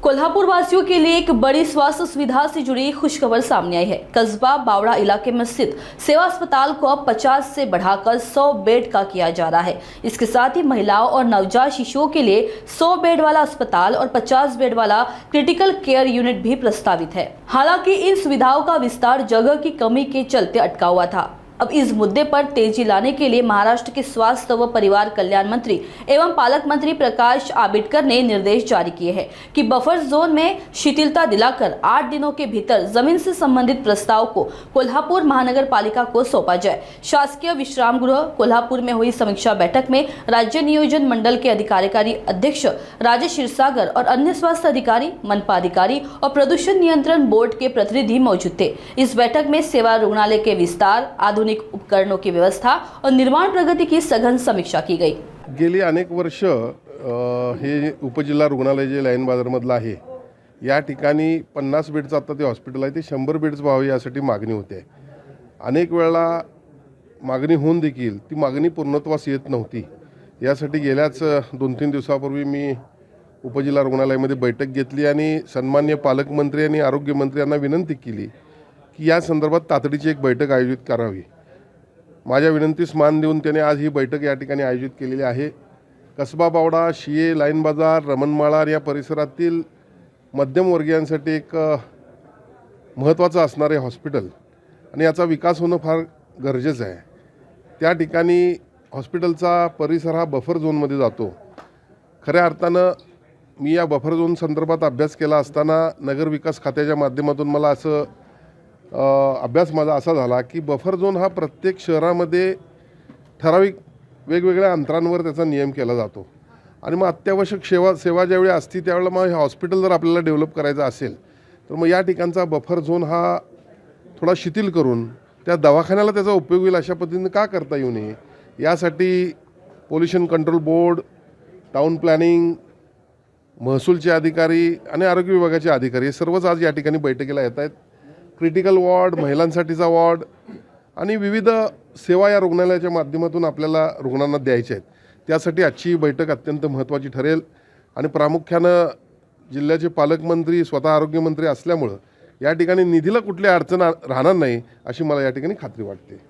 कोल्हापुर वासियों के लिए एक बड़ी स्वास्थ्य सुविधा से जुड़ी खुशखबर सामने आई है। कस्बा बावड़ा इलाके में स्थित सेवा अस्पताल को अब 50 से बढ़ाकर 100 बेड का किया जा रहा है। इसके साथ ही महिलाओं और नवजात शिशुओं के लिए 100 बेड वाला अस्पताल और 50 बेड वाला क्रिटिकल केयर यूनिट भी प्रस्तावित है। हालांकि इन सुविधाओं का विस्तार जगह की कमी के चलते अटका हुआ था। अब इस मुद्दे पर तेजी लाने के लिए महाराष्ट्र के स्वास्थ्य व परिवार कल्याण मंत्री एवं पालक मंत्री प्रकाश आंबेडकर ने निर्देश जारी किए हैं कि बफर जोन में शिथिलता दिलाकर 8 दिनों के भीतर जमीन से संबंधित प्रस्ताव को कोल्हापुर महानगर पालिका को सौंपा जाए। शासकीय विश्राम गृह कोल्हापुर में हुई समीक्षा बैठक में राज्य नियोजन मंडल के अधिकारी अध्यक्ष राजेश क्षीरसागर और अन्य स्वास्थ्य अधिकारी, मनपा अधिकारी और प्रदूषण नियंत्रण बोर्ड के प्रतिनिधि मौजूद थे। इस बैठक में सेवा रुग्णालय के विस्तार, आधुनिक उपकरणों की व्यवस्था और निर्माण प्रगति की सघन समीक्षा की गई। गेली अनेक वर्ष हे उपजिल्हा रुग्णालय जे लाईन बाजारमधलं आहे या ठिकाणी 50 बेडचं आता ते हॉस्पिटल आहे ते 100 बेड्स व्हावे यासाठी मागणी होते। अनेक वेळा मागणी होऊन देखील ती मागणी पूर्णत्वास येत नव्हती। यासाठी गेल्याच 2-3 दिवसापूर्वी मी उपजिल्हा रुग्णालयामध्ये बैठक घेतली आणि सन्माननीय पालकमंत्री आणि आरोग्यमंत्री यांना विनंती केली की या संदर्भात तातडीची एक बैठक आयोजित करावी। माझ्या विनंतीस मान देऊन त्याने आज ही बैठक या ठिकाणी आयोजित केलेली आहे। कसबा बावडा, शिये, लाईन बाजार, रमणमाळा या परिसरातील मध्यमवर्गीयांसाठी एक महत्त्वाचं असणारे हॉस्पिटल आणि याचा विकास होणं फार गरजेचं आहे। त्या ठिकाणी हॉस्पिटलचा परिसर हा बफर झोनमध्ये जातो। खऱ्या अर्थानं मी या बफर झोन संदर्भात अभ्यास केला असताना नगर विकास खात्याच्या माध्यमातून मला असं अभ्यास माझा असा झाला की बफर झोन हा प्रत्येक शहरामध्ये ठराविक वेगवेगळ्या अंतरांवर त्याचा नियम केला जातो आणि मग अत्यावश्यक सेवा ज्यावेळी असते त्यावेळेला मग हे हॉस्पिटल जर आपल्याला डेव्हलप करायचं असेल तर मग या ठिकाणचा बफर झोन हा थोडा शिथिल करून त्या दवाखान्याला त्याचा उपयोग होईल अशा पद्धतीने का करता येऊ नये यासाठी pollution control board, town planning, महसूलचे अधिकारी आणि आरोग्य विभागाचे अधिकारी हे सर्वच आज या ठिकाणी बैठकीला येत आहेत। क्रिटिकल वॉर्ड, महिलांसाठीचा वॉर्ड आणि विविध सेवा या रुग्णालयाच्या माध्यमातून आपल्याला रुग्णांना द्यायच्या आहेत। त्यासाठी आजची बैठक अत्यंत महत्त्वाची ठरेल आणि प्रामुख्यानं जिल्ह्याचे पालकमंत्री स्वतः आरोग्यमंत्री असल्यामुळे या ठिकाणी निधीला कुठली अडचण राहणार नाही अशी मला या ठिकाणी खात्री वाटते।